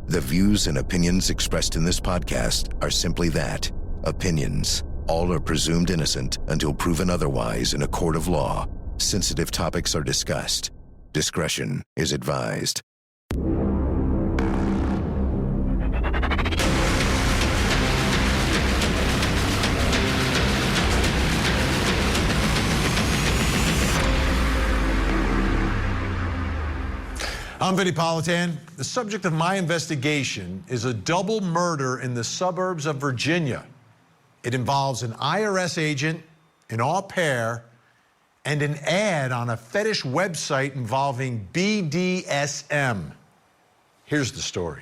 The views and opinions expressed in this podcast are simply that, opinions. All are presumed innocent until proven otherwise in a court of law. Sensitive topics are discussed. Discretion is advised. I'm Vinnie Politan. The subject of my investigation is a double murder in the suburbs of Virginia. It involves an IRS agent, an au pair, and an ad on a fetish website involving BDSM. Here's the story.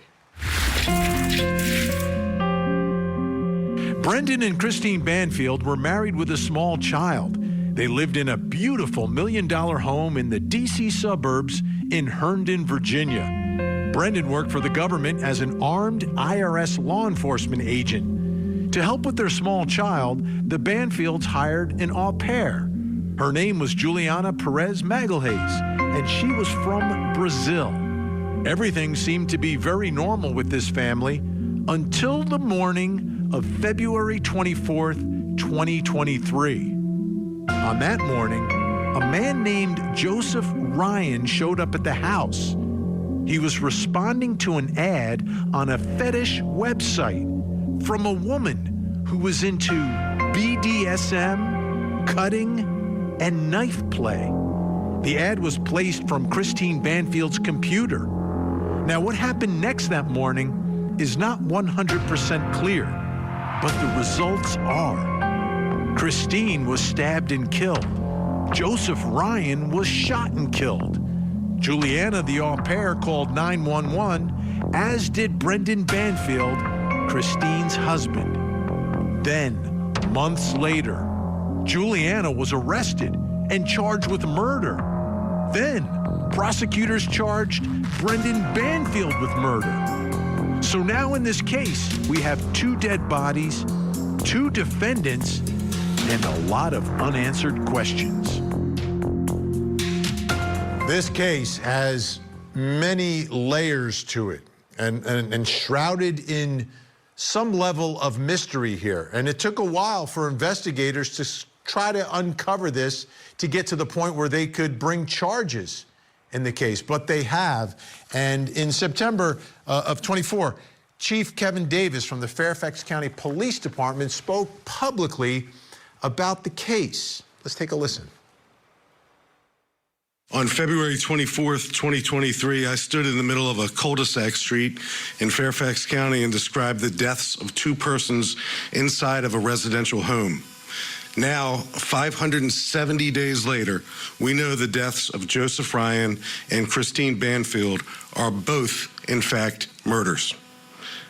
Brendan and Christine Banfield were married with a small child. They lived in a beautiful $1 million home in the D.C. suburbs in Herndon, Virginia. Brendan worked for the government as an armed IRS law enforcement agent. To help with their small child, the Banfields hired an au pair. Her name was Juliana Perez Magalhaes, and she was from Brazil. Everything seemed to be very normal with this family until the morning of February 24th, 2023. On that morning, a man named Joseph Ryan showed up at the house. He was responding to an ad on a fetish website from a woman who was into BDSM, cutting, and knife play. The ad was placed from Christine Banfield's computer. Now, what happened next that morning is not 100% clear, but the results are. Christine was stabbed and killed. Joseph Ryan was shot and killed. Juliana, the au pair, called 911, as did Brendan Banfield, Christine's husband. Then, months later, Juliana was arrested and charged with murder. Then, prosecutors charged Brendan Banfield with murder. So now in this case, we have 2 dead bodies, 2 defendants, and a lot of unanswered questions. This case has many layers to it and shrouded in some level of mystery here. And it took a while for investigators to try to uncover this to get to the point where they could bring charges in the case, but they have. And in September of 24, Chief Kevin Davis from the Fairfax County Police Department spoke publicly about the case. Let's take a listen. On February 24th, 2023, I stood in the middle of a cul-de-sac street in Fairfax County and described the deaths of 2 persons inside of a residential home. Now, 570 days later, we know the deaths of Joseph Ryan and Christine Banfield are both, in fact, murders.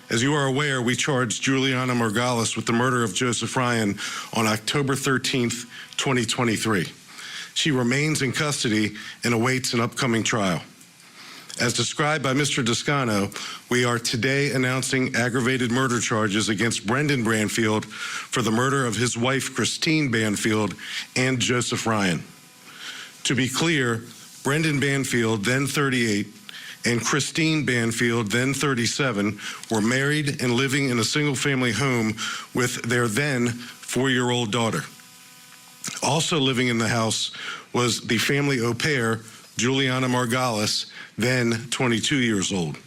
As you are aware, we charged Juliana Margalis with the murder of Joseph Ryan on October 13th, 2023. She remains in custody and awaits an upcoming trial. As described by Mr. Descano, we are today announcing aggravated murder charges against Brendan Banfield for the murder of his wife, Christine Banfield, and Joseph Ryan. To be clear, Brendan Banfield, then 38, and Christine Banfield, then 37, were married and living in a single-family home with their then 4-year-old daughter. Also living in the house was the family au pair, Juliana Margalis, then 22 years old.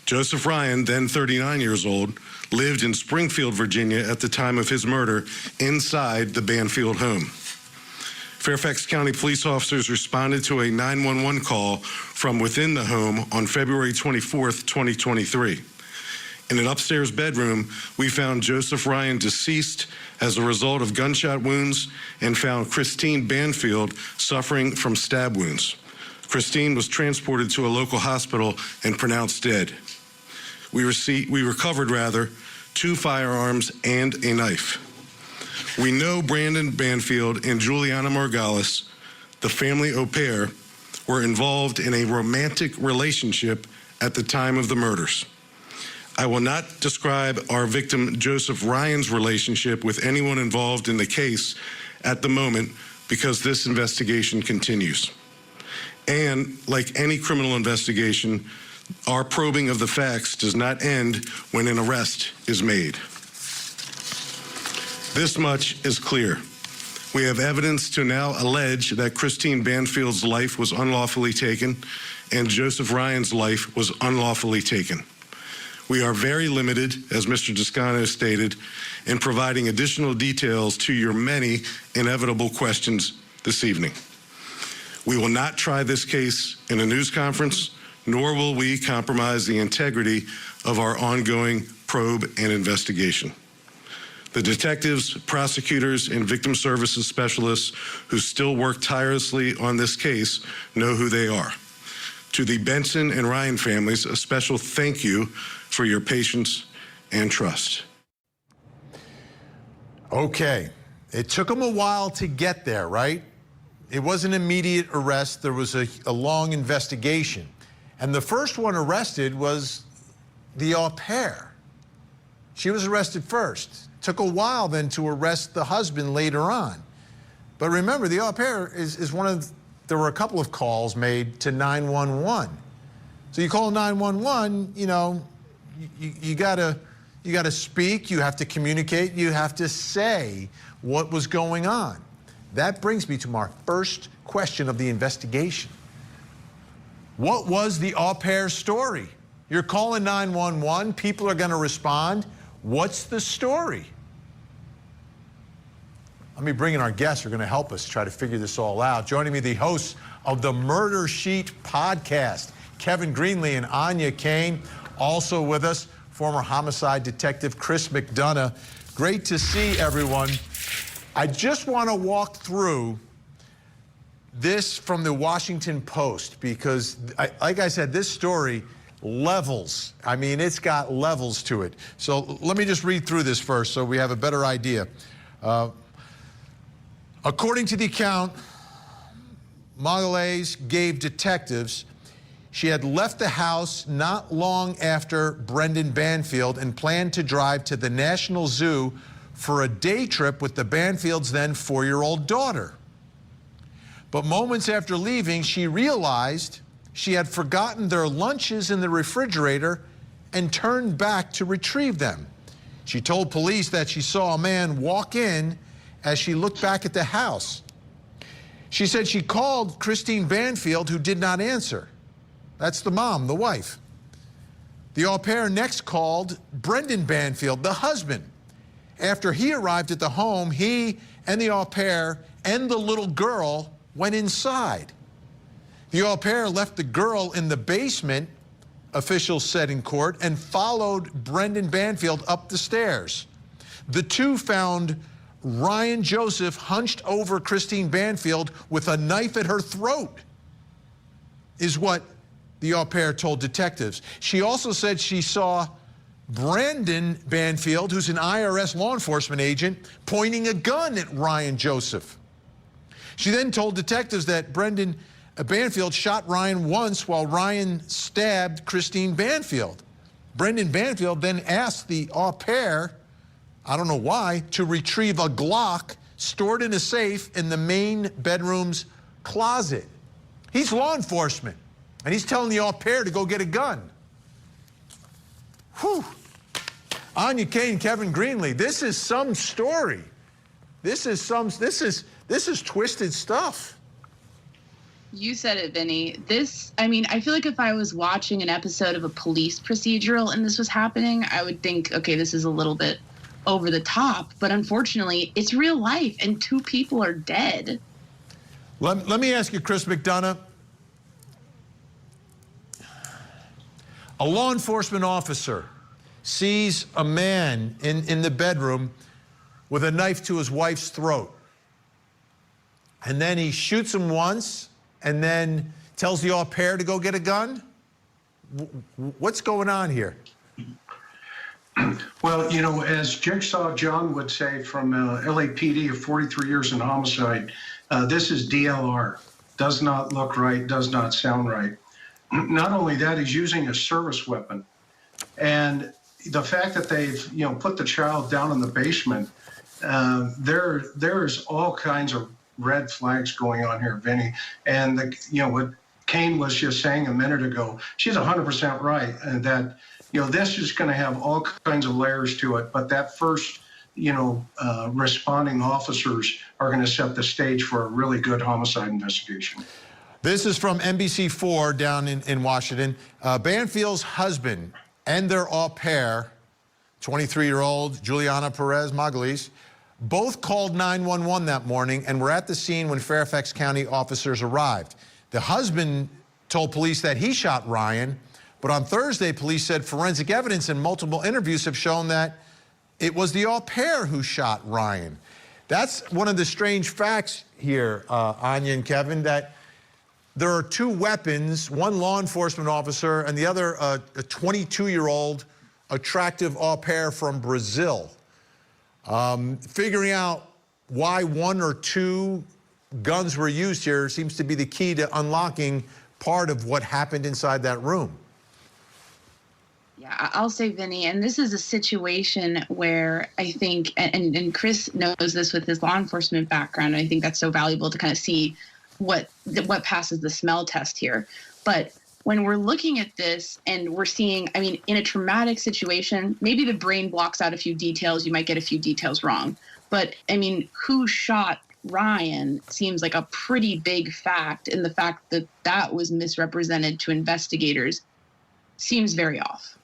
Joseph Ryan, then 39 years old, lived in Springfield, Virginia at the time of his murder inside the Banfield home. Fairfax County police officers responded to a 911 call from within the home on February 24th, 2023. In an upstairs bedroom, we found Joseph Ryan deceased as a result of gunshot wounds and found Christine Banfield suffering from stab wounds. Christine was transported to a local hospital and pronounced dead. We recovered 2 firearms and a knife. We know Brendan Banfield and Juliana Margalis, the family au pair, were involved in a romantic relationship at the time of the murders. I will not describe our victim Joseph Ryan's relationship with anyone involved in the case at the moment because this investigation continues. And like any criminal investigation, Our probing of the facts does not end when an arrest is made. This much is clear. We have evidence to now allege that Christine Banfield's life was unlawfully taken and Joseph Ryan's life was unlawfully taken. We are very limited, as Mr. Descano stated, in providing additional details to your many inevitable questions this evening. We will not try this case in a news conference, nor will we compromise the integrity of our ongoing probe and investigation. The detectives, prosecutors, and victim services specialists who still work tirelessly on this case know who they are. To the Benson and Ryan families, a special thank you for your patience and trust. Okay, it took them a while to get there, right? It was an immediate arrest. There was a long investigation. And the first one arrested was the au pair. She was arrested first. Took a while then to arrest the husband later on. But remember, the au pair is one of, there were a couple of calls made to 911. So you call 911, you know, you gotta speak, you have to communicate, you have to say what was going on. That brings me to my first question of the investigation. What was the au pair's story? You're calling 911, people are gonna respond. What's the story? Let me bring in our guests who are gonna help us try to figure this all out. Joining me, the hosts of the Murder Sheet podcast, Kevin Greenlee and Anya Kane. Also with us, former homicide detective Chris McDonough. Great to see everyone. I just want to walk through this from the Washington Post because, like I said, this story levels. I mean, it's got levels to it. So let me just read through this first so we have a better idea. According to the account, Magalhaes gave detectives she had left the house not long after Brendan Banfield and planned to drive to the National Zoo for a day trip with the Banfields' then 4-year-old daughter. But moments after leaving, she realized she had forgotten their lunches in the refrigerator and turned back to retrieve them. She told police that she saw a man walk in as she looked back at the house. She said she called Christine Banfield, who did not answer. That's the mom, the wife. The au pair next called Brendan Banfield, the husband. After he arrived at the home, he and the au pair and the little girl went inside. The au pair left the girl in the basement, officials said in court, and followed Brendan Banfield up the stairs. The two found Ryan Joseph hunched over Christine Banfield with a knife at her throat, is what the au pair told detectives. She also said she saw Brendan Banfield, who's an IRS law enforcement agent, pointing a gun at Ryan Joseph. She then told detectives that Brendan Banfield shot Ryan once while Ryan stabbed Christine Banfield. Brendan Banfield then asked the au pair, I don't know why, to retrieve a Glock stored in a safe in the main bedroom's closet. He's law enforcement, and he's telling the au pair to go get a gun. Whew. Anya Kane, Kevin Greenlee, this is some story. This is twisted stuff. You said it, Vinny. I feel like if I was watching an episode of a police procedural and this was happening, I would think, okay, this is a little bit over the top. But unfortunately, it's real life, and 2 people are dead. Let me ask you, Chris McDonough. A law enforcement officer sees a man in the bedroom with a knife to his wife's throat. And then he shoots him once and then tells the au pair to go get a gun? What's going on here? Well, you know, as Jigsaw John would say from LAPD of 43 years in homicide, this is DLR. Does not look right, does not sound right. Not only that, he's using a service weapon. And the fact that they've, put the child down in the basement, there's all kinds of red flags going on here, Vinny. And, what Kane was just saying a minute ago, she's 100% right, and that, this is going to have all kinds of layers to it, but that first, responding officers are going to set the stage for a really good homicide investigation. This is from NBC4 down in Washington. Banfield's husband and their au pair, 23-year-old Juliana Perez Maglis, both called 911 that morning and were at the scene when Fairfax County officers arrived. The husband told police that he shot Ryan, but on Thursday, police said forensic evidence and multiple interviews have shown that it was the au pair who shot Ryan. That's one of the strange facts here, Anya and Kevin, that there are two weapons, one law enforcement officer and the other a 22-year-old attractive au pair from Brazil. Figuring out why one or two guns were used here seems to be the key to unlocking part of what happened inside that room. Yeah, I'll say, Vinny, and this is a situation where I think, and Chris knows this with his law enforcement background, and I think that's so valuable to kind of see what passes the smell test here. But when we're looking at this and we're seeing, I mean, in a traumatic situation, maybe the brain blocks out a few details. You might get a few details wrong. But, I mean, who shot Ryan seems like a pretty big fact, and the fact that that was misrepresented to investigators seems very off.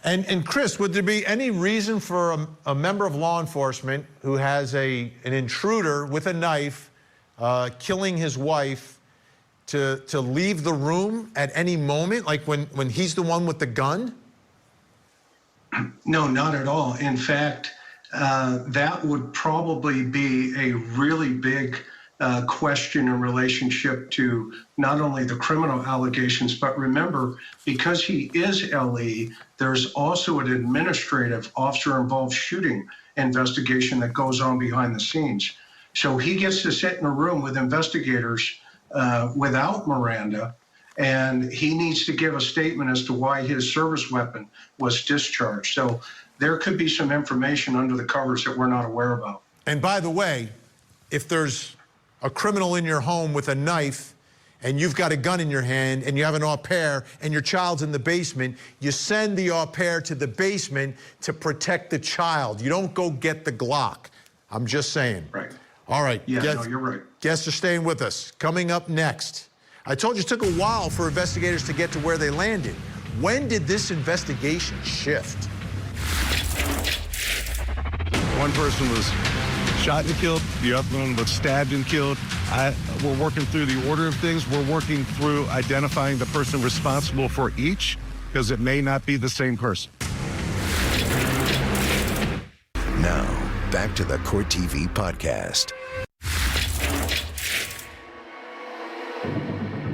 And Chris, would there be any reason for a member of law enforcement who has an intruder with a knife killing his wife to leave the room at any moment, like when he's the one with the gun? No, not at all. In fact, that would probably be a really big question in relationship to not only the criminal allegations, but remember, because he is LE, there's also an administrative officer-involved shooting investigation that goes on behind the scenes. So he gets to sit in a room with investigators without Miranda, and he needs to give a statement as to why his service weapon was discharged. So there could be some information under the covers that we're not aware about. And by the way, if there's a criminal in your home with a knife and you've got a gun in your hand and you have an au pair and your child's in the basement, you send the au pair to the basement to protect the child. You don't go get the Glock. I'm just saying. Right. All right. Yeah, no, you're right. Guests are staying with us. Coming up next, I told you it took a while for investigators to get to where they landed. When did this investigation shift? One person was shot and killed. The other one was stabbed and killed. We're working through the order of things. We're working through identifying the person responsible for each, because it may not be the same person. Now, back to the Court TV podcast.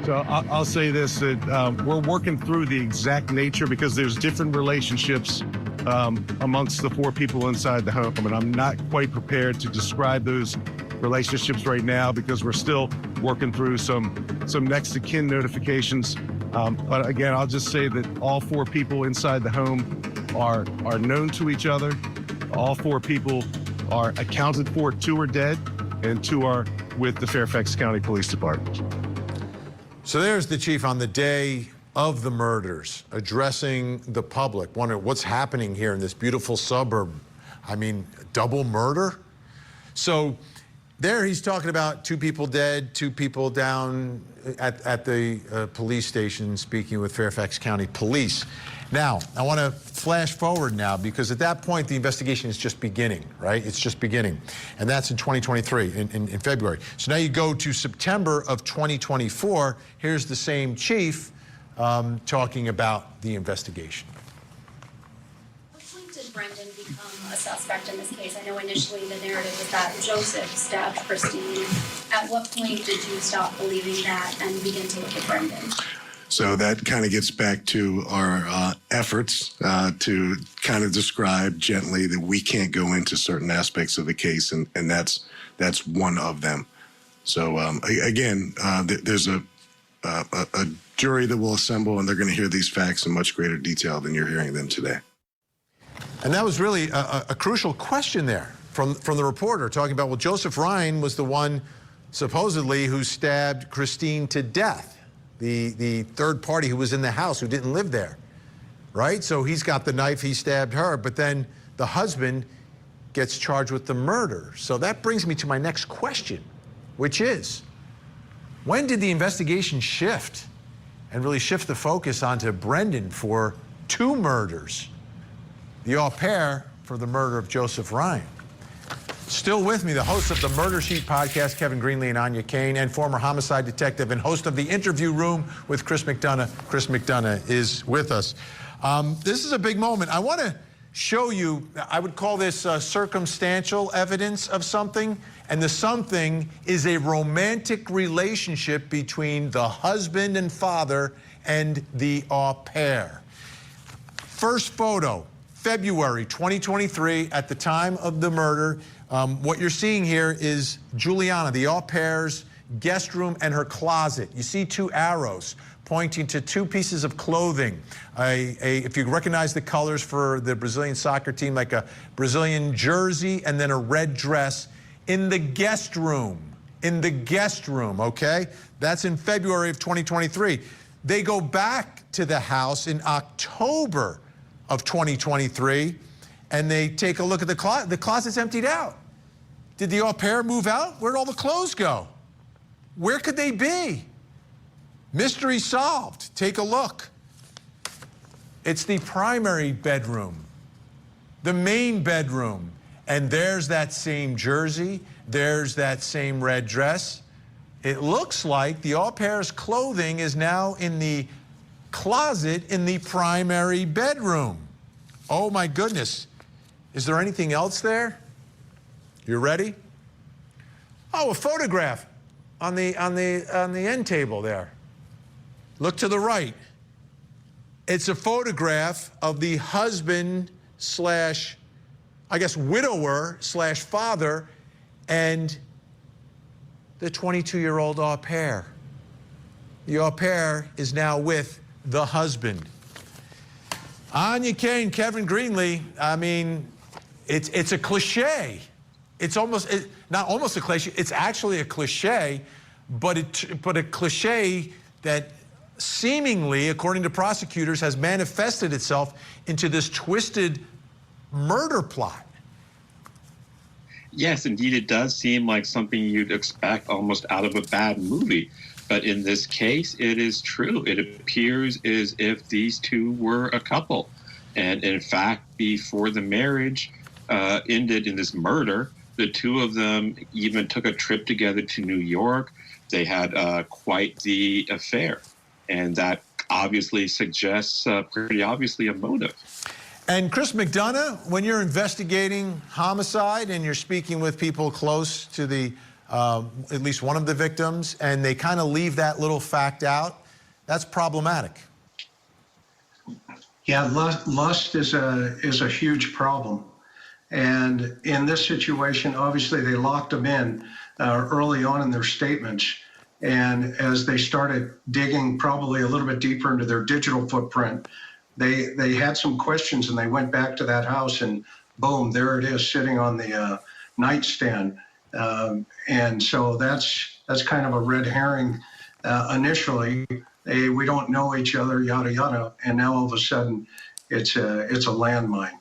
So I'll say this, that we're working through the exact nature, because there's different relationships amongst the four people inside the home, and I'm not quite prepared to describe those relationships right now because we're still working through some next of kin notifications. But again, I'll just say that all four people inside the home are known to each other. All four people are accounted for. 2 are dead and 2 are with the Fairfax County Police Department. So there's the chief on the day of the murders, addressing the public, wondering what's happening here in this beautiful suburb. I mean, double murder? So there he's talking about 2 people dead, 2 people down at the police station, speaking with Fairfax County Police. Now, I want to flash forward now, because at that point, the investigation is just beginning, right? It's just beginning. And that's in 2023, in February. So now you go to September of 2024. Here's the same chief talking about the investigation. At what point did Brendan become a suspect in this case? I know initially the narrative was that Joseph stabbed Christine. At what point did you stop believing that and begin to look at Brendan? So that kind of gets back to our efforts to kind of describe gently that we can't go into certain aspects of the case, and that's one of them. So again, there's a jury that will assemble, and they're going to hear these facts in much greater detail than you're hearing them today. And that was really a crucial question there from the reporter, talking about, well, Joseph Ryan was the one supposedly who stabbed Christine to death. the third party who was in the house, who didn't live there, right? So he's got the knife, he stabbed her, but then the husband gets charged with the murder. So that brings me to my next question, which is, when did the investigation shift and really shift the focus onto Brendan for 2 murders? The au pair for the murder of Joseph Ryan. Still with me, the host of the Murder Sheet podcast, Kevin Greenlee and Anya Kane, and former homicide detective and host of the Interview Room with Chris McDonough. Chris McDonough is with us. This is a big moment. I want to show you, I would call this circumstantial evidence of something, and the something is a romantic relationship between the husband and father and the au pair. First photo, February 2023, at the time of the murder. What you're seeing here is Juliana, the au pair's guest room and her closet. You see 2 arrows pointing to 2 pieces of clothing. If you recognize the colors for the Brazilian soccer team, like a Brazilian jersey and then a red dress in the guest room. In the guest room, okay? That's in February of 2023. They go back to the house in October of 2023, and they take a look at the closet. The closet's emptied out. Did the au pair move out? Where'd all the clothes go? Where could they be? Mystery solved. Take a look. It's the primary bedroom, the main bedroom. And there's that same jersey. There's that same red dress. It looks like the au pair's clothing is now in the closet in the primary bedroom. Oh my goodness. Is there anything else there? You ready? Oh, a photograph on the end table there. Look to the right. It's a photograph of the husband slash, I guess, widower slash father and the 22-year-old au pair. The au pair is now with the husband. Anya Kane, Kevin Greenlee, I mean, it's a cliche. It's not almost a cliche, it's actually a cliche, but a cliche that seemingly, according to prosecutors, has manifested itself into this twisted murder plot. Yes, indeed, it does seem like something you'd expect almost out of a bad movie. But in this case, it is true. It appears as if these 2 were a couple. And in fact, before the marriage ended in this murder, the 2 of them even took a trip together to New York. They had quite the affair. And that obviously suggests pretty obviously a motive. And Chris McDonough, when you're investigating homicide and you're speaking with people close to the at least one of the victims, and they kind of leave that little fact out, that's problematic. Yeah, lust is a huge problem. And in this situation, obviously they locked them in early on in their statements. And as they started digging probably a little bit deeper into their digital footprint, they had some questions, and they went back to that house, and boom, there it is sitting on the nightstand. And so that's kind of a red herring initially. We don't know each other, yada, yada. And now all of a sudden it's a landmine.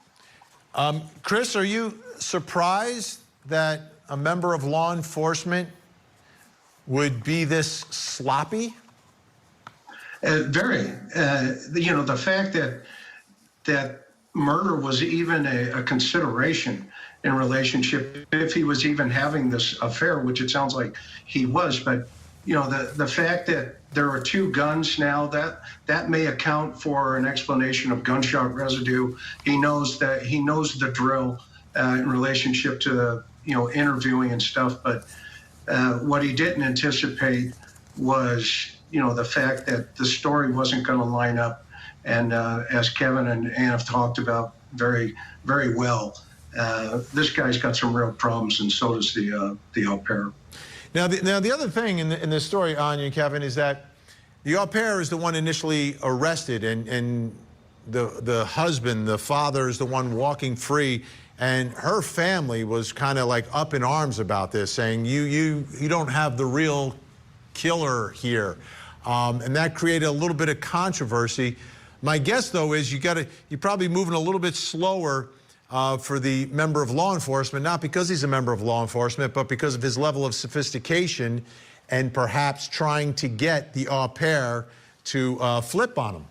Chris, are you surprised that a member of law enforcement would be this sloppy? Very. The fact that murder was even a consideration in relationship, if he was even having this affair, which it sounds like he was, but the fact that there are 2 guns now, that may account for an explanation of gunshot residue. He knows the drill in relationship to the interviewing and stuff, but what he didn't anticipate was the fact that the story wasn't going to line up. And as Kevin and Ann have talked about very, very well, this guy's got some real problems, and so does the au pair. Now, the other thing in this story, Anya and Kevin, is that the au pair is the one initially arrested, and the husband, the father, is the one walking free, and her family was kind of like up in arms about this, saying, you don't have the real killer here. and that created a little bit of controversy. My guess, though, is you're probably moving a little bit slower for the member of law enforcement, not because he's a member of law enforcement, but because of his level of sophistication and perhaps trying to get the au pair to flip on him.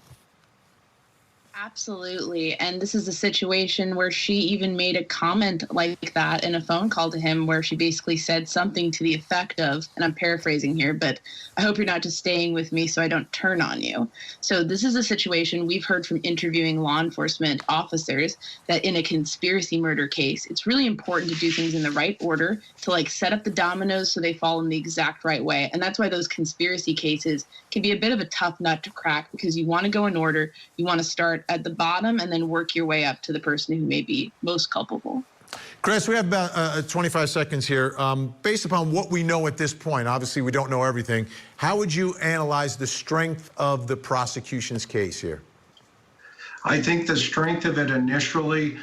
Absolutely. And this is a situation where she even made a comment like that in a phone call to him, where she basically said something to the effect of, and I'm paraphrasing here, but I hope you're not just staying with me so I don't turn on you. So this is a situation we've heard from interviewing law enforcement officers that in a conspiracy murder case, it's really important to do things in the right order, to like set up the dominoes so they fall in the exact right way. And that's why those conspiracy cases can be a bit of a tough nut to crack, because you want to go in order. You want to start at the bottom and then work your way up to the person who may be most culpable. Chris, we have about 25 seconds here. Based upon what we know at this point, obviously we don't know everything, how would you analyze the strength of the prosecution's case here? I think the strength of it initially,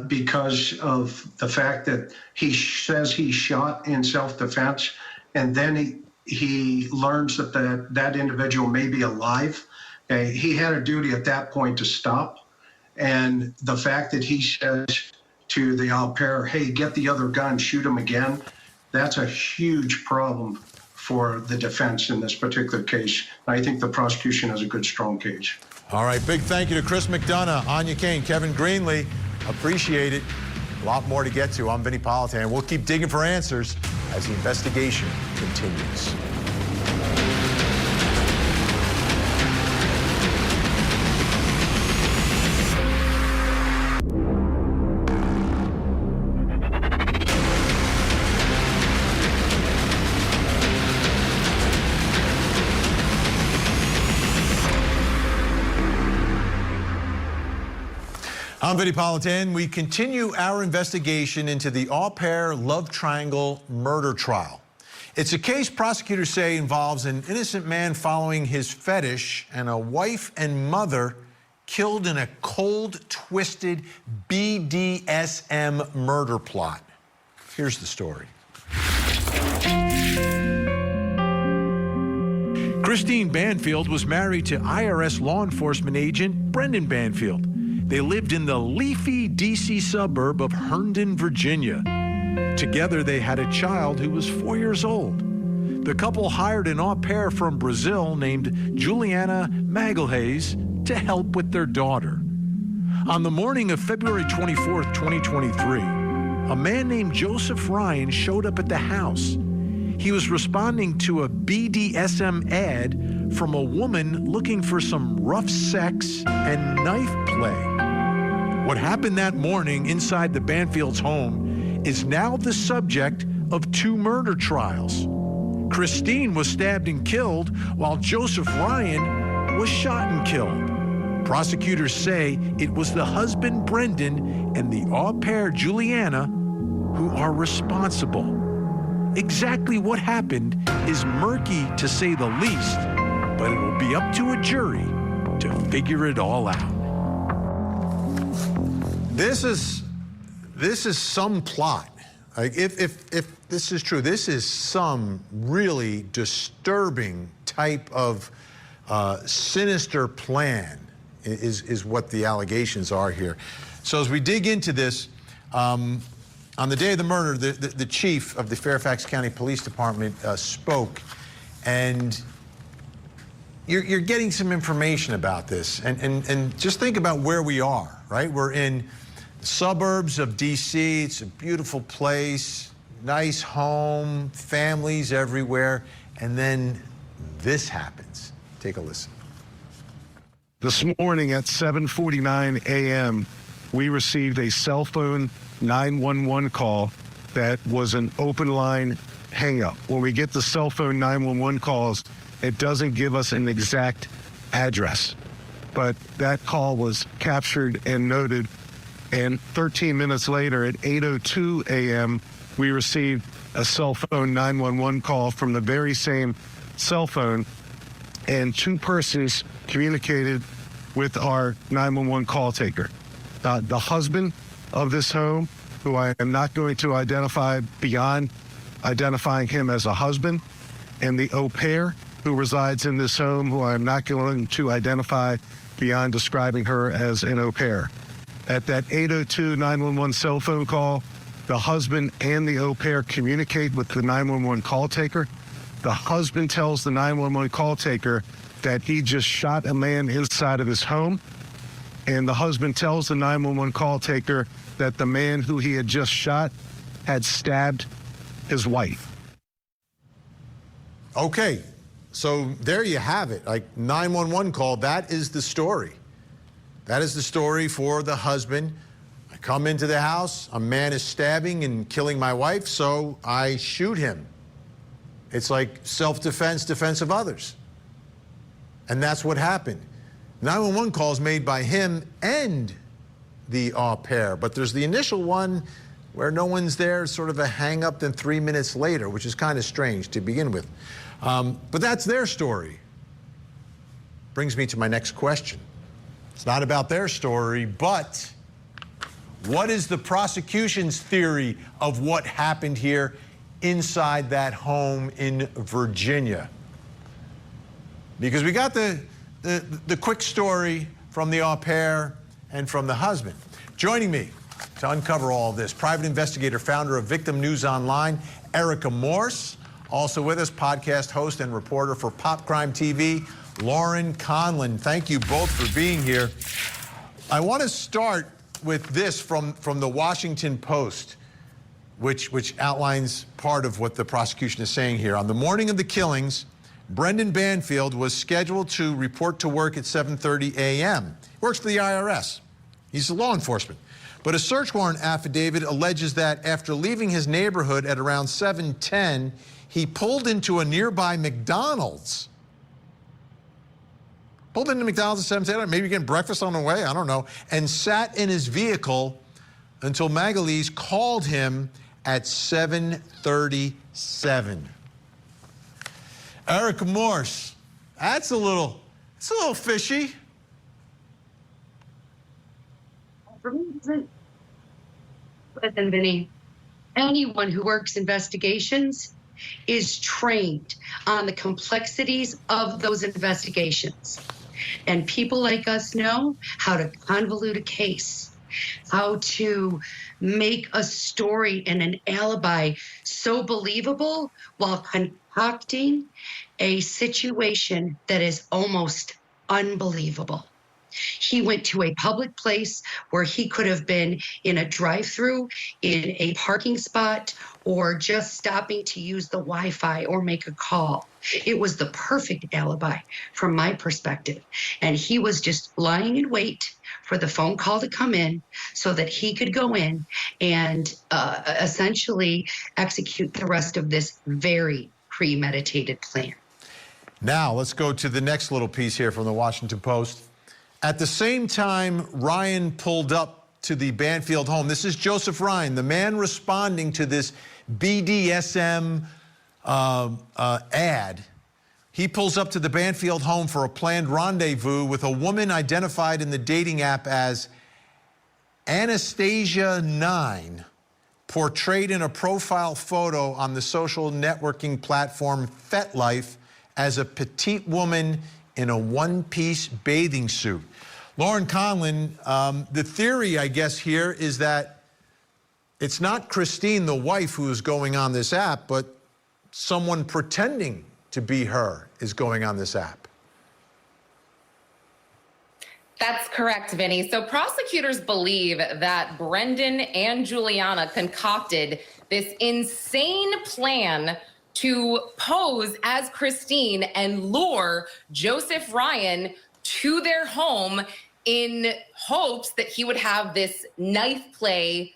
because of the fact that he says he shot in self-defense, and then he learns that that individual may be alive. He had a duty at that point to stop. And the fact that he says to the au pair, hey, get the other gun, shoot him again, that's a huge problem for the defense in this particular case. I think the prosecution has a good, strong case. All right, big thank you to Chris McDonough, Anya Kane, Kevin Greenlee. Appreciate it. A lot more to get to. I'm Vinnie Politan. We'll keep digging for answers as the investigation continues. I'm Vinnie Politan. We continue our investigation into the au pair love triangle murder trial. It's a case prosecutors say involves an innocent man following his fetish and a wife and mother killed in a cold, twisted BDSM murder plot. Here's the story. Christine Banfield was married to IRS law enforcement agent Brendan Banfield. They lived in the leafy D.C. suburb of Herndon, Virginia. Together, they had a child who was 4 years old. The couple hired an au pair from Brazil named Juliana Magalhaes to help with their daughter. On the morning of February 24th, 2023, a man named Joseph Ryan showed up at the house. He was responding to a BDSM ad from a woman looking for some rough sex and knife play. What happened that morning inside the Banfield's home is now the subject of 2 murder trials. Christine was stabbed and killed, while Joseph Ryan was shot and killed. Prosecutors say it was the husband, Brendan, and the au pair, Juliana, who are responsible. Exactly what happened is murky, to say the least, but it will be up to a jury to figure it all out. This is some plot. Like if this is true, this is some really disturbing type of sinister plan is what the allegations are here. So as we dig into this, on the day of the murder, the chief of the Fairfax County Police Department spoke, and you're getting some information about this. And just think about where we are, right? We're in suburbs of D.C. It's a beautiful place, nice home, families everywhere, and then this happens. Take a listen. This morning at 7:49 a.m., we received a cell phone 911 call that was an open line hang-up. When we get the cell phone 911 calls, it doesn't give us an exact address, but that call was captured and noted. And 13 minutes later at 8:02 a.m., we received a cell phone 911 call from the very same cell phone, and 2 persons communicated with our 911 call taker. The husband of this home, who I am not going to identify beyond identifying him as a husband, and the au pair, who resides in this home, who I'm not going to identify beyond describing her as an au pair. At that 802 911 cell phone call, the husband and the au pair communicate with the 911 call taker. The husband tells the 911 call taker that he just shot a man inside of his home. And the husband tells the 911 call taker that the man who he had just shot had stabbed his wife. Okay, so there you have it. Like 911 call, that is the story. That is the story for the husband. I come into the house, a man is stabbing and killing my wife, so I shoot him. It's like self-defense, defense of others. And that's what happened. 911 call is made by him and the au pair, but there's the initial one where no one's there, sort of a hang up, then 3 minutes later, which is kind of strange to begin with. But that's their story. Brings me to my next question. It's not about their story, but what is the prosecution's theory of what happened here inside that home in Virginia? Because we got the quick story from the au pair and from the husband. Joining me to uncover all of this, private investigator, founder of Victim News Online, Erica Morse. Also with us, podcast host and reporter for Pop Crime TV, Lauren Conlon. Thank you both for being here. I want to start with this from the Washington Post, which outlines part of what the prosecution is saying here. On the morning of the killings, Brendan Banfield was scheduled to report to work at 7:30 a.m. Works for the IRS. He's law enforcement. But a search warrant affidavit alleges that after leaving his neighborhood at around 7:10, he pulled into a nearby McDonald's. Pulled into McDonald's at 7:10, maybe getting breakfast on the way, I don't know, and sat in his vehicle until Magalese called him at 7:37. Erica Morse, it's a little fishy. For me, listen, Vinny, anyone who works investigations is trained on the complexities of those investigations. And people like us know how to convolute a case, how to make a story and an alibi so believable while concocting a situation that is almost unbelievable. He went to a public place where he could have been in a drive-through, in a parking spot, or just stopping to use the Wi-Fi or make a call. It was the perfect alibi from my perspective. And he was just lying in wait for the phone call to come in so that he could go in and essentially execute the rest of this very premeditated plan. Now, let's go to the next little piece here from the Washington Post. At the same time, Ryan pulled up to the Banfield home. This is Joseph Ryan, the man responding to this BDSM ad. He pulls up to the Banfield home for a planned rendezvous with a woman identified in the dating app as Anastasia 9, portrayed in a profile photo on the social networking platform FetLife as a petite woman in a one-piece bathing suit. Lauren Conlon, the theory, I guess, here is that it's not Christine, the wife, who is going on this app, but someone pretending to be her is going on this app. That's correct, Vinny. So prosecutors believe that Brendan and Juliana concocted this insane plan to pose as Christine and lure Joseph Ryan to their home in hopes that he would have this knife play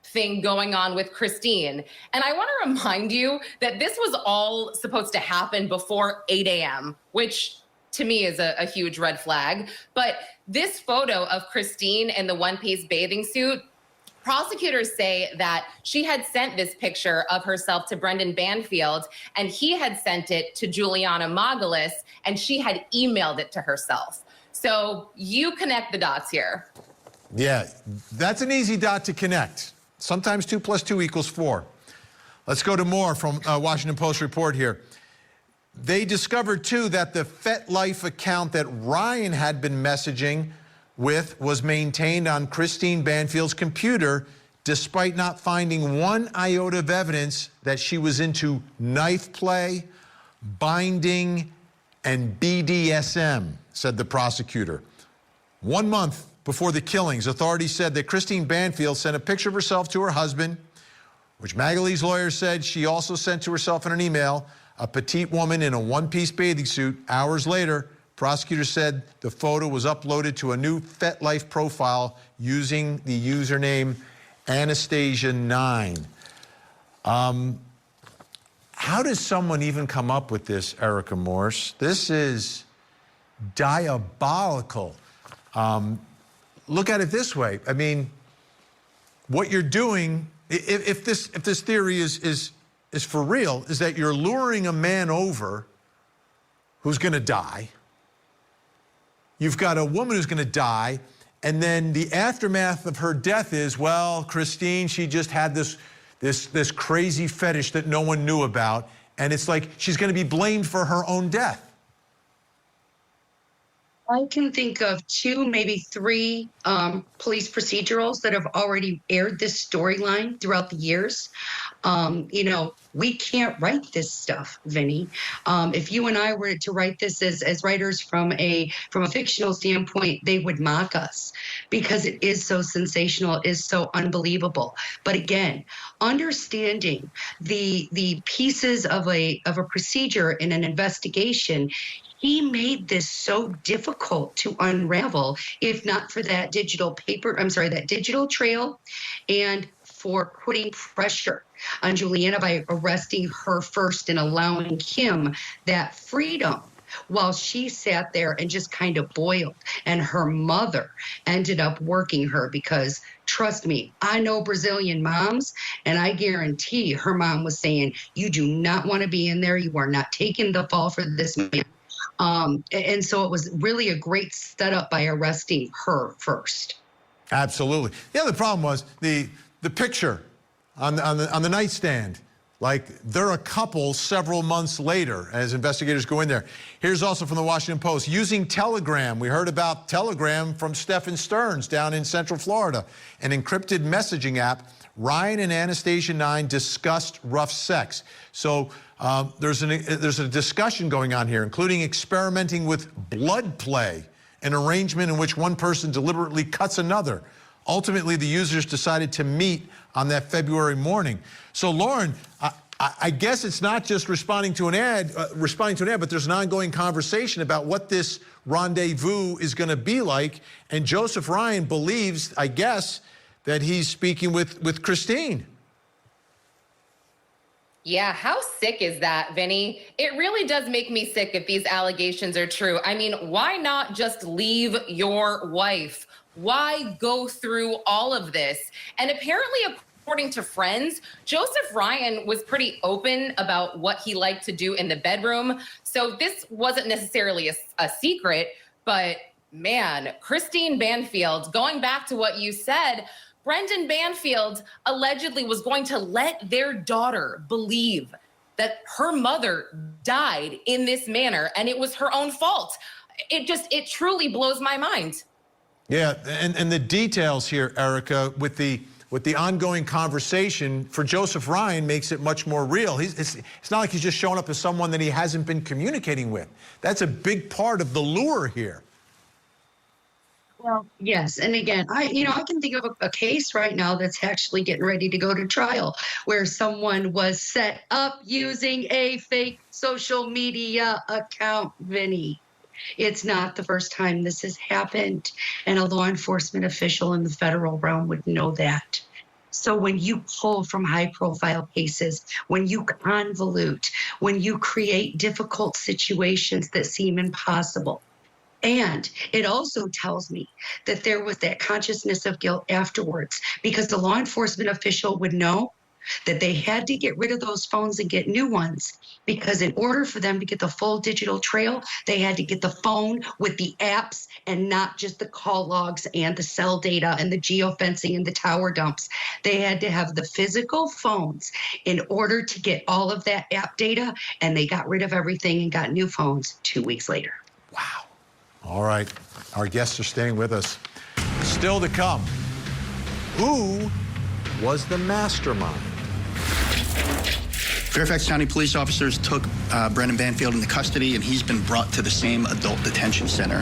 thing going on with Christine. And I want to remind you that this was all supposed to happen before 8 a.m., which to me is a huge red flag. But this photo of Christine in the one-piece bathing suit, prosecutors say that she had sent this picture of herself to Brendan Banfield, and he had sent it to Juliana Margulis, and she had emailed it to herself. So you connect the dots here. Yeah, that's an easy dot to connect. Sometimes 2 + 2 = 4. Let's go to more from Washington Post report here. They discovered, too, that the FetLife account that Ryan had been messaging with was maintained on Christine Banfield's computer, despite not finding one iota of evidence that she was into knife play, binding, and BDSM, said the prosecutor. 1 month before the killings, authorities said that Christine Banfield sent a picture of herself to her husband, which Magalee's lawyer said she also sent to herself in an email, a petite woman in a one-piece bathing suit. Hours later, prosecutors said the photo was uploaded to a new FetLife profile using the username Anastasia9. How does someone even come up with this, Erica Morse? This is diabolical. Look at it this way. I mean, what you're doing, if this theory is for real, is that you're luring a man over who's going to die. You've got a woman who's going to die, and then the aftermath of her death is, well, Christine, she just had this crazy fetish that no one knew about, and it's like she's going to be blamed for her own death. I can think of 2, maybe 3 police procedurals that have already aired this storyline throughout the years. We can't write this stuff, Vinnie. If you and I were to write this as writers from a fictional standpoint, they would mock us because it is so sensational, it is so unbelievable. But again, understanding the pieces of a procedure in an investigation, he made this so difficult to unravel, if not for that digital trail, and for putting pressure on Juliana by arresting her first and allowing him that freedom while she sat there and just kind of boiled. And her mother ended up working her because, trust me, I know Brazilian moms, and I guarantee her mom was saying, you do not want to be in there. You are not taking the fall for this man. And so it was really a great setup by arresting her first. Absolutely. The other problem was the picture on the nightstand. Like, they're a couple several months later as investigators go in there. Here's also from the Washington Post. Using Telegram. We heard about Telegram from Stephen Stearns down in Central Florida, an encrypted messaging app. Ryan and Anastasia9 discussed rough sex. So there's a discussion going on here, including experimenting with blood play, an arrangement in which one person deliberately cuts another. Ultimately, the users decided to meet on that February morning. So, Lauren, I guess it's not just responding to an ad, but there's an ongoing conversation about what this rendezvous is going to be like. And Joseph Ryan believes, I guess, that he's speaking with Christine. Yeah, how sick is that, Vinny? It really does make me sick if these allegations are true. I mean, why not just leave your wife? Why go through all of this? And apparently, according to friends, Joseph Ryan was pretty open about what he liked to do in the bedroom. So this wasn't necessarily a secret, but man, Christine Banfield, going back to what you said, Brendan Banfield allegedly was going to let their daughter believe that her mother died in this manner and it was her own fault. It truly blows my mind. Yeah, and the details here, Erica, with the ongoing conversation for Joseph Ryan makes it much more real. It's not like he's just showing up as someone that he hasn't been communicating with. That's a big part of the lure here. Well, yes. And again, I can think of a case right now that's actually getting ready to go to trial where someone was set up using a fake social media account, Vinny. It's not the first time this has happened, and a law enforcement official in the federal realm would know that. So when you pull from high-profile cases, when you convolute, when you create difficult situations that seem impossible, and it also tells me that there was that consciousness of guilt afterwards, because the law enforcement official would know that they had to get rid of those phones and get new ones, because in order for them to get the full digital trail, they had to get the phone with the apps and not just the call logs and the cell data and the geofencing and the tower dumps. They had to have the physical phones in order to get all of that app data, and they got rid of everything and got new phones 2 weeks later. Wow. All right. Our guests are staying with us. Still to come. Who was the mastermind? Fairfax County police officers took Brendan Banfield into custody, and he's been brought to the same adult detention center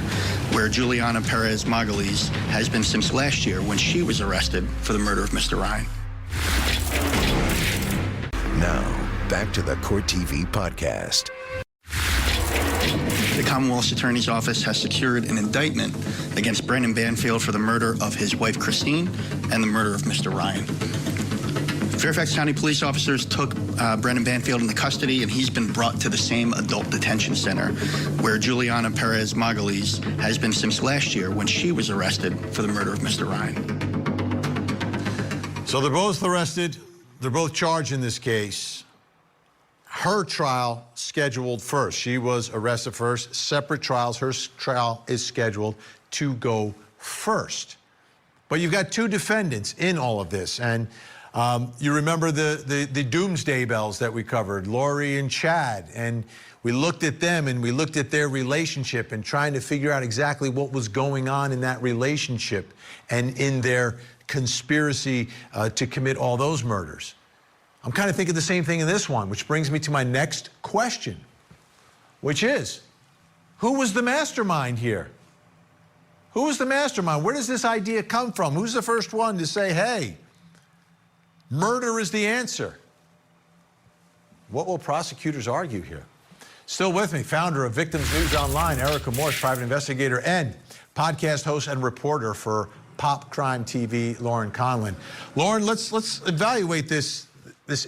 where Juliana Perez Margulies has been since last year when she was arrested for the murder of Mr. Ryan. Now, back to the Court TV podcast. The Commonwealth's Attorney's Office has secured an indictment against Brendan Banfield for the murder of his wife, Christine, and the murder of Mr. Ryan. Fairfax County police officers took Brendan Banfield into custody, and he's been brought to the same adult detention center where Juliana Perez Margulies has been since last year when she was arrested for the murder of Mr. Ryan. So they're both arrested. They're both charged in this case. Her trial scheduled first. She was arrested first. Separate trials. Her trial is scheduled to go first. But you've got two defendants in all of this, and you remember the doomsday bells that we covered, Lori and Chad, and we looked at them and we looked at their relationship and trying to figure out exactly what was going on in that relationship and in their conspiracy to commit all those murders. I'm kind of thinking the same thing in this one, which brings me to my next question, which is, who was the mastermind here? Who was the mastermind? Where does this idea come from? Who's the first one to say, hey, murder is the answer? What will prosecutors argue here? Still with me, founder of Victims News Online, Erica Morse, private investigator and podcast host and reporter for Pop Crime TV, Lauren Conlin. Lauren, let's evaluate this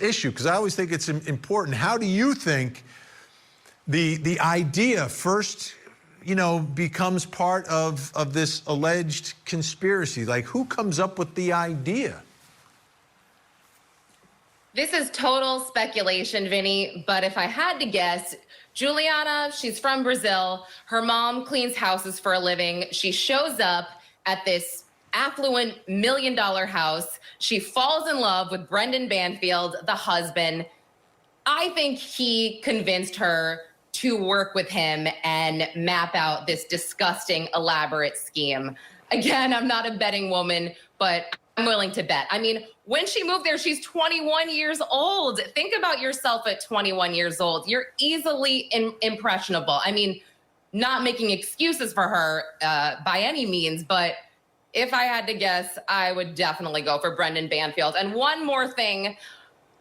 issue, because I always think it's important. How do you think the idea first, becomes part of this alleged conspiracy? Like, who comes up with the idea? This is total speculation, Vinny, but if I had to guess, Juliana, she's from Brazil. Her mom cleans houses for a living. She shows up at this affluent $1 million house. She falls in love with Brendan Banfield, the husband. I think he convinced her to work with him and map out this disgusting, elaborate scheme. Again, I'm not a betting woman, but I'm willing to bet. I mean, when she moved there, she's 21 years old. Think about yourself at 21 years old. You're easily impressionable. I mean, not making excuses for her by any means, but if I had to guess, I would definitely go for Brendan Banfield. And one more thing,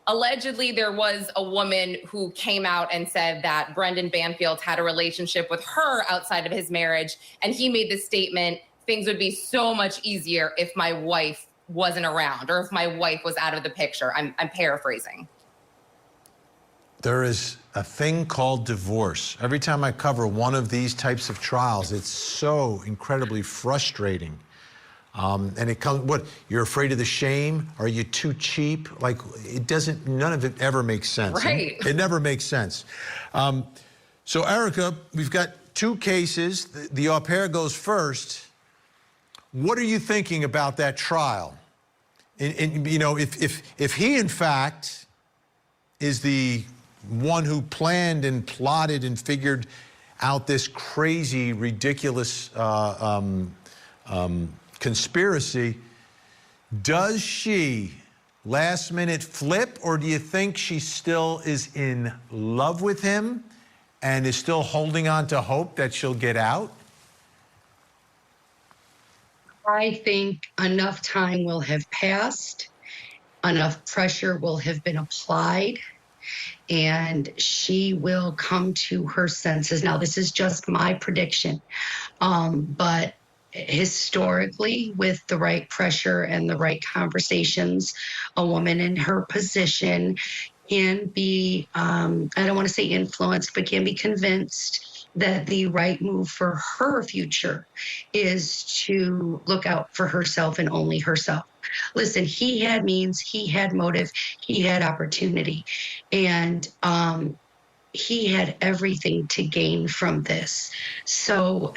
allegedly there was a woman who came out and said that Brendan Banfield had a relationship with her outside of his marriage. And he made this statement, things would be so much easier if my wife wasn't around or if my wife was out of the picture. I'm paraphrasing. There is a thing called divorce. Every time I cover one of these types of trials, it's so incredibly frustrating. And it comes, what, you're afraid of the shame? Are you too cheap? Like, it doesn't, none of it ever makes sense. Right. It never makes sense. So Erica, we've got two cases. The au pair goes first. What are you thinking about that trial? And if he in fact is the one who planned and plotted and figured out this crazy, ridiculous conspiracy, does she last minute flip, or do you think she still is in love with him and is still holding on to hope that she'll get out? I think enough time will have passed, enough pressure will have been applied, and she will come to her senses. Now, this is just my prediction, but historically, with the right pressure and the right conversations, a woman in her position can be, I don't want to say influenced, but can be convinced that the right move for her future is to look out for herself and only herself. Listen, he had means, he had motive, he had opportunity, and he had everything to gain from this. So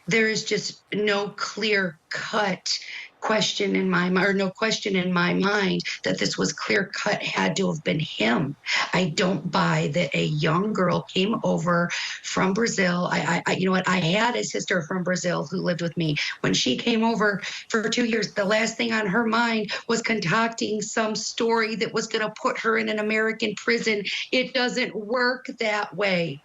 there is just no clear-cut question in my mind, or no question in my mind that this was clear-cut, had to have been him. I don't buy that a young girl came over from Brazil. I you know what? I had a sister from Brazil who lived with me. When she came over for 2 years, the last thing on her mind was concocting some story that was going to put her in an American prison. It doesn't work that way.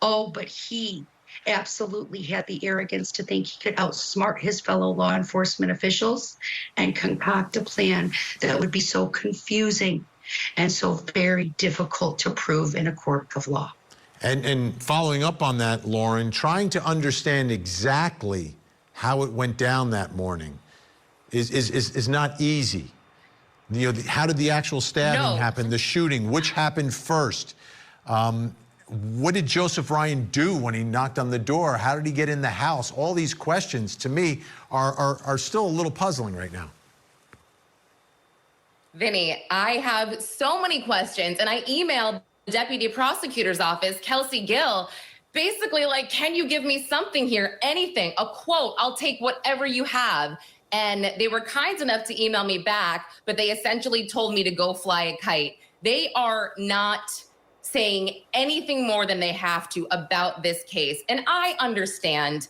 Oh, but he absolutely had the arrogance to think he could outsmart his fellow law enforcement officials and concoct a plan that would be so confusing and so very difficult to prove in a court of law. And following up on that, Lauren, trying to understand exactly how it went down that morning is not easy. You know, how did the actual stabbing happen, the shooting, which happened first? What did Joseph Ryan do when he knocked on the door? How did he get in the house? All these questions, to me, are still a little puzzling right now. Vinny, I have so many questions, and I emailed the Deputy Prosecutor's Office, Kelsey Gill, basically like, can you give me something here, anything, a quote, I'll take whatever you have. And they were kind enough to email me back, but they essentially told me to go fly a kite. They are not saying anything more than they have to about this case. And I understand.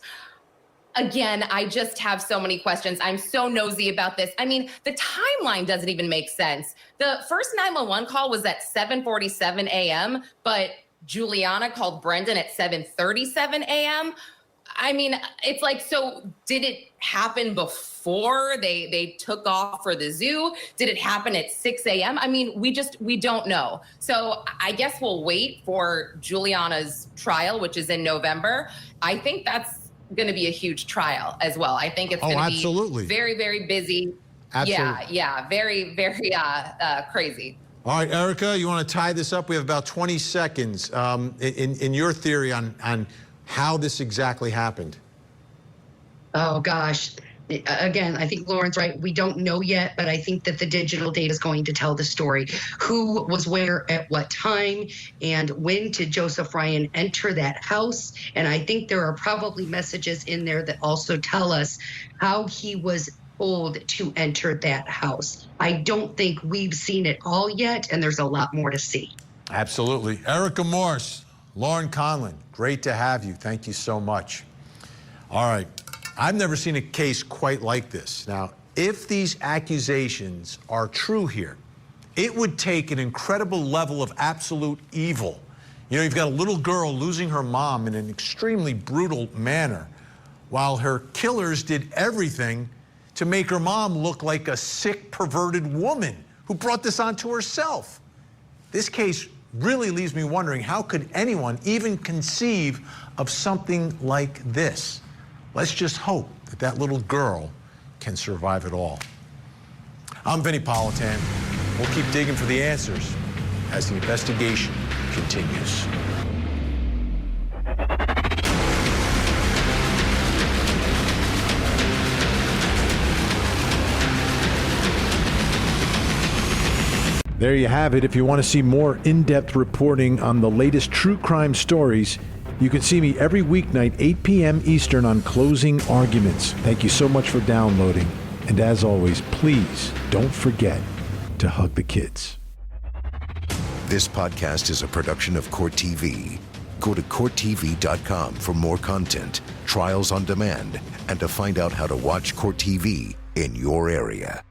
Again, I just have so many questions. I'm so nosy about this. I mean, the timeline doesn't even make sense. The first 911 call was at 7:47 a.m., but Juliana called Brendan at 7:37 a.m. I mean, it's like, so did it happen before they took off for the zoo? Did it happen at 6 a.m.? I mean, we don't know. So I guess we'll wait for Juliana's trial, which is in November. I think that's going to be a huge trial as well. I think it's going to be very, very busy. Absolutely. Yeah, very, very crazy. All right, Erica, you want to tie this up? We have about 20 seconds in your theory on how this exactly happened. Oh, gosh. Again, I think Lauren's right. We don't know yet, but I think that the digital data is going to tell the story. Who was where at what time, and when did Joseph Ryan enter that house? And I think there are probably messages in there that also tell us how he was told to enter that house. I don't think we've seen it all yet, and there's a lot more to see. Absolutely. Erica Morse, Lauren Conlon, great to have you. Thank you so much. All right. I've never seen a case quite like this. Now, if these accusations are true here, it would take an incredible level of absolute evil. You know, you've got a little girl losing her mom in an extremely brutal manner, while her killers did everything to make her mom look like a sick, perverted woman who brought this onto herself. This case really leaves me wondering, how could anyone even conceive of something like this? Let's just hope that that little girl can survive it all. I'm Vinnie Politan. We'll keep digging for the answers as the investigation continues. There you have it. If you want to see more in-depth reporting on the latest true crime stories, you can see me every weeknight, 8 p.m. Eastern on Closing Arguments. Thank you so much for downloading. And as always, please don't forget to hug the kids. This podcast is a production of Court TV. Go to CourtTV.com for more content, trials on demand, and to find out how to watch Court TV in your area.